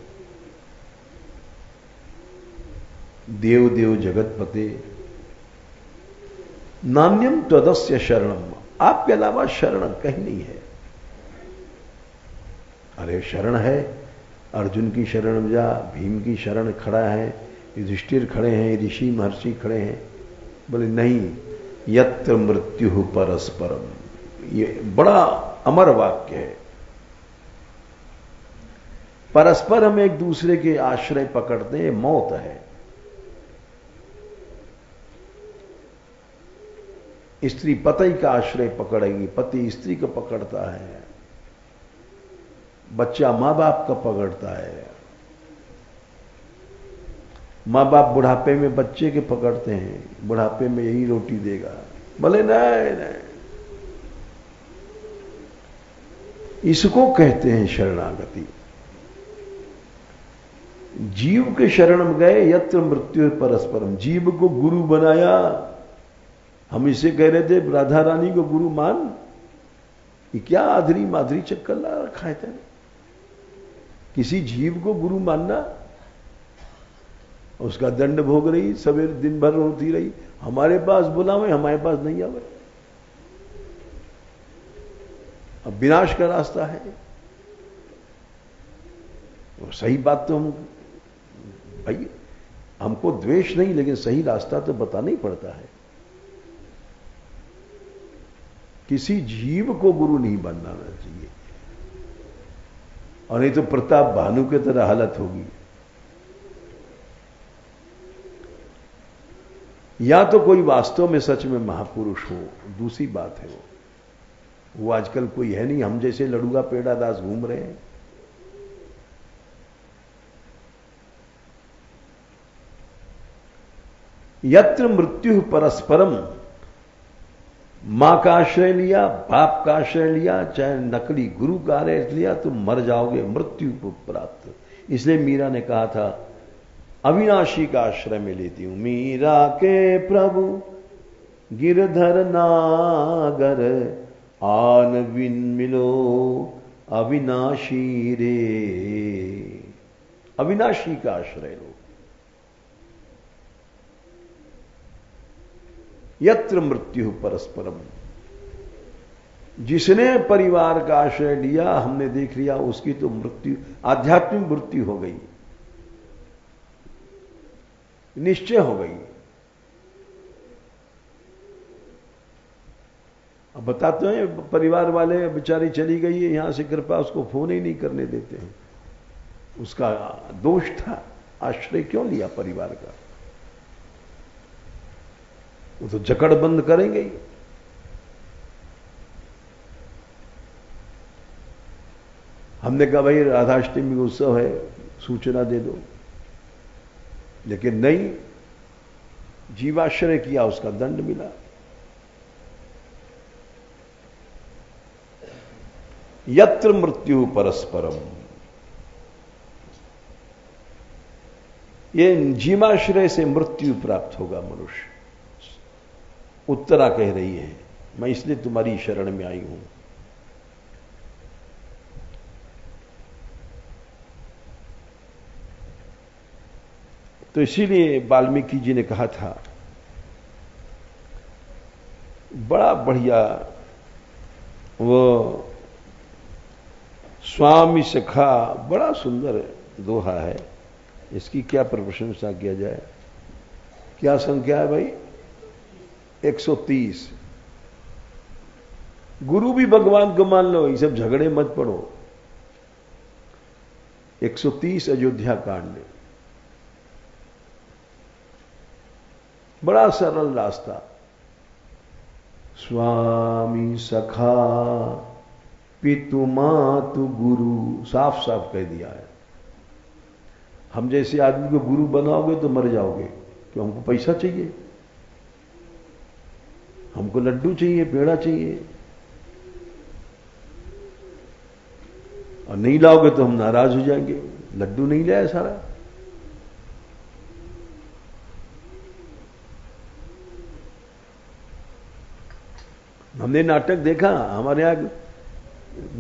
A: देव देव जगतपते नान्यम त्वदस्य शरणम, आपके अलावा शरण कहीं नहीं है। अरे शरण है, अर्जुन की शरण में जा, भीम की शरण खड़ा है, युधिष्ठिर खड़े हैं, ऋषि महर्षि खड़े हैं। बोले नहीं, यत्र मृत्यु परस्परम, ये बड़ा अमर वाक्य है। परस्पर हम एक दूसरे के आश्रय पकड़ते हैं, मौत है। स्त्री पति का आश्रय पकड़ेगी, पति स्त्री को पकड़ता है, बच्चा मां बाप का पकड़ता है, मां बाप बुढ़ापे में बच्चे के पकड़ते हैं, बुढ़ापे में यही रोटी देगा। बोले नहीं नहीं, इसको कहते हैं शरणागति। जीव के शरण में गए, यत्र मृत्यु परस्परम, जीव को गुरु बनाया। हम इसे कह रहे थे राधा रानी को गुरु मान, ये क्या आधरी माधरी चक्कर ला रखा है तेने? किसी जीव को गुरु मानना, उसका दंड भोग रही, सवेरे दिन भर रोती रही, हमारे पास बुलावे, हमारे पास नहीं आवे। अब विनाश का रास्ता है। और सही बात तो हम भाई, हमको द्वेष नहीं, लेकिन सही रास्ता तो बताना ही पड़ता है। किसी जीव को गुरु नहीं बनाना चाहिए, और नहीं तो प्रताप भानु की तरह हालत होगी। या तो कोई वास्तव में सच में महापुरुष हो, दूसरी बात है वो आजकल कोई है नहीं, हम जैसे लड़ुआ पेड़ा दास घूम रहे हैं। यत्र मृत्यु परस्परम, मां का आश्रय लिया, बाप का आश्रय लिया, चाहे नकली गुरु का आश्रय लिया, तो मर जाओगे, मृत्यु को प्राप्त। इसलिए मीरा ने कहा था अविनाशी का आश्रय में लेती हूं। मीरा के प्रभु गिरधर नागर, आन बिन मिलो अविनाशी रे। अविनाशी का आश्रय लो। यत्र मृत्यु परस्परम, जिसने परिवार का आश्रय लिया, हमने देख लिया, उसकी तो मृत्यु, आध्यात्मिक मृत्यु हो गई, निश्चय हो गई। अब बताते हैं परिवार वाले, बेचारी चली गई है यहां से, कृपा उसको फोन ही नहीं करने देते हैं। उसका दोष था, आश्रय क्यों लिया परिवार का? वो तो जकड़ बंद करेंगे ही। हमने कहा भाई राधाष्टमी उत्सव है, सूचना दे दो, लेकिन नहीं, जीवाश्रय किया, उसका दंड मिला। यत्र मृत्यु परस्परम, ये जीवाश्रय से मृत्यु प्राप्त होगा मनुष्य। उत्तरा कह रही है, मैं इसलिए तुम्हारी शरण में आई हूं। तो इसीलिए वाल्मीकि जी ने कहा था, बड़ा बढ़िया वो स्वामी सखा, बड़ा सुंदर दोहा है। इसकी क्या प्रशंसा किया जाए। क्या संख्या है भाई? 130। गुरु भी भगवान को मान लो, ये सब झगड़े मत पड़ो। 130 अयोध्या कांड, बड़ा सरल रास्ता। स्वामी सखा पितु मातु गुरु, साफ साफ कह दिया है। हम जैसे आदमी को गुरु बनाओगे तो मर जाओगे, क्यों? हमको पैसा चाहिए, हमको लड्डू चाहिए, पेड़ा चाहिए, और नहीं लाओगे तो हम नाराज हो जाएंगे। लड्डू नहीं लाया सारा। हमने नाटक देखा, हमारे यहां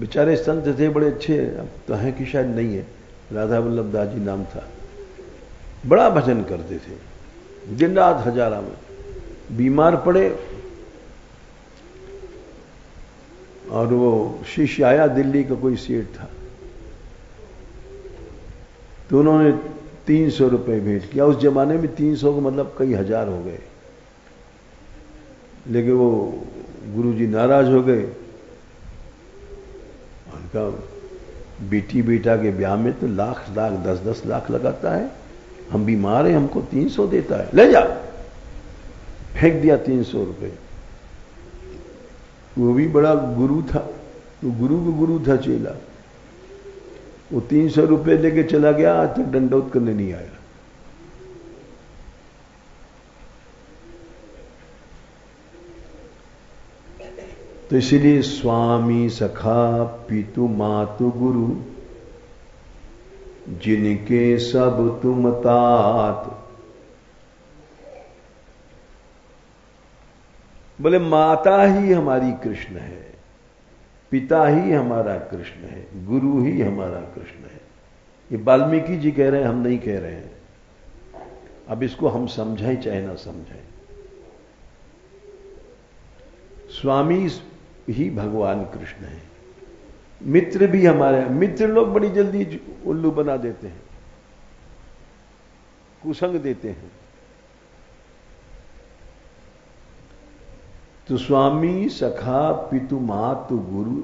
A: बेचारे संत थे बड़े अच्छे, अब तो हैं कि शायद नहीं है, राधा वल्लभ दास जी नाम था। बड़ा भजन करते थे, दिन रात हजारा में। बीमार पड़े और वो शिष्य आया, दिल्ली का कोई सेठ था, तो उन्होंने 300 रुपये भेंट किया। उस जमाने में 300 का मतलब कई हजार हो गए, लेकिन वो गुरुजी नाराज हो गए। उनका बेटी बेटा के ब्याह में तो लाख लाख 10-10 लाख लगाता है, हम बीमार हैं, हमको 300 देता है, ले जा। फेंक दिया 300 रुपये। वो भी बड़ा गुरु था, वो गुरु को गुरु था चेला। वो 300 रुपये लेके चला गया, आज तक दंडोत करने नहीं आया। तो इसीलिए स्वामी सखा पितु मातु गुरु जिनके सब तुम तात। बोले माता ही हमारी कृष्ण है, पिता ही हमारा कृष्ण है, गुरु ही हमारा कृष्ण है। ये वाल्मीकि जी कह रहे हैं, हम नहीं कह रहे हैं। अब इसको हम समझें चाहे ना समझें, स्वामी ही भगवान कृष्ण है। मित्र भी हमारे, मित्र लोग बड़ी जल्दी उल्लू बना देते हैं, कुसंग देते हैं। तो स्वामी सखा पितु मातु गुरु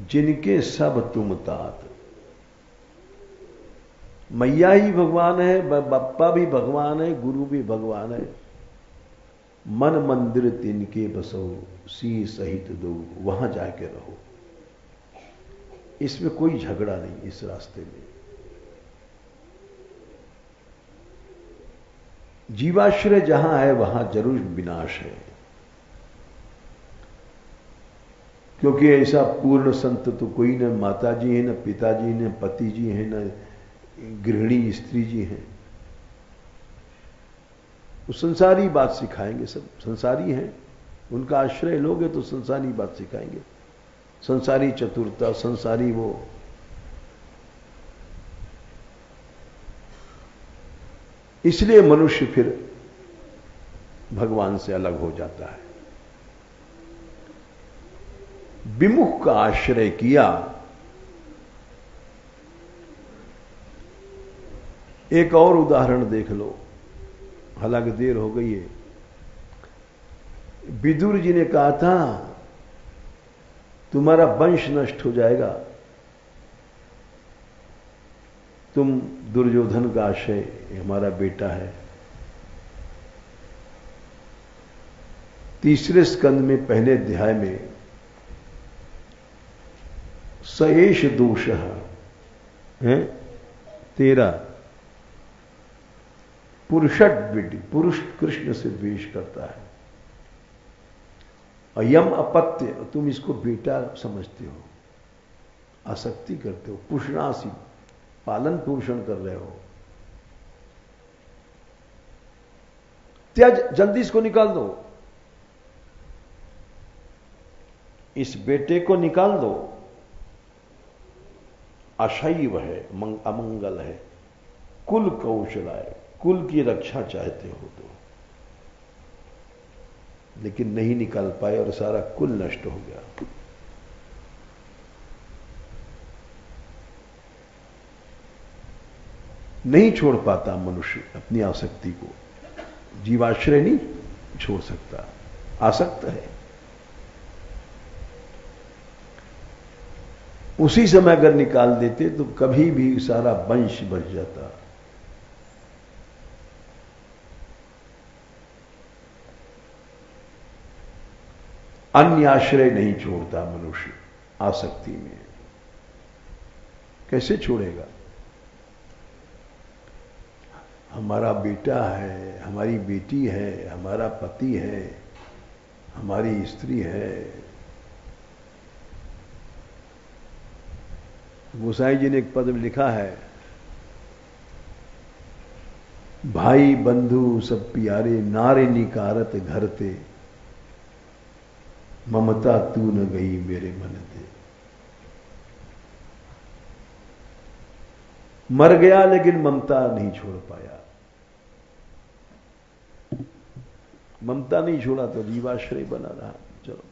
A: जिनके सब तुम तात। मैया ही भगवान है, बप्पा भी भगवान है, गुरु भी भगवान है। मन मंदिर तिनके बसो सी सहित दो, वहां जाके रहो। इसमें कोई झगड़ा नहीं, इस रास्ते में जीवाश्रय जहां है वहां जरूर विनाश है, क्योंकि ऐसा पूर्ण संत तो कोई न माता जी है, न पिताजी, न पति जी है, न गृहिणी स्त्री जी हैं। वो संसारी बात सिखाएंगे, सब संसारी हैं। उनका आश्रय लोगे तो संसारी बात सिखाएंगे, संसारी चतुरता, संसारी वो। इसलिए मनुष्य फिर भगवान से अलग हो जाता है। विमुख का आश्रय किया। एक और उदाहरण देख लो, हालांकि देर हो गई है। विदुर जी ने कहा था तुम्हारा वंश नष्ट हो जाएगा, तुम दुर्योधन का आश्रय, हमारा बेटा है। तीसरे स्कंद में पहले अध्याय में सएष दोष है 13, पुरुषट विधि, पुरुष कृष्ण से द्वेष करता है। अयम अपत्य, तुम इसको बेटा समझते हो, आसक्ति करते हो, पुष्णासी, पालन पोषण कर रहे हो। त्याज, जल्दी इसको निकाल दो, इस बेटे को निकाल दो। अशैव है, अमंगल है, कुल कौशलाय, कुल की रक्षा चाहते हो तो, लेकिन नहीं निकाल पाए और सारा कुल नष्ट हो गया। नहीं छोड़ पाता मनुष्य अपनी आसक्ति को, जीवाश्रय नहीं छोड़ सकता, आसक्त है। उसी समय अगर निकाल देते तो कभी भी सारा वंश बच जाता। अन्य आश्रय नहीं छोड़ता मनुष्य आसक्ति में, कैसे छोड़ेगा? हमारा बेटा है, हमारी बेटी है, हमारा पति है, हमारी स्त्री है। गोसाई जी ने एक पद में लिखा है, भाई बंधु सब प्यारे, नारे निकारत घर ते, ममता तू न गई मेरे मन ते। मर गया लेकिन ममता नहीं छोड़ पाया। ममता नहीं छोड़ा तो जीवाश्रय बना रहा। चलो।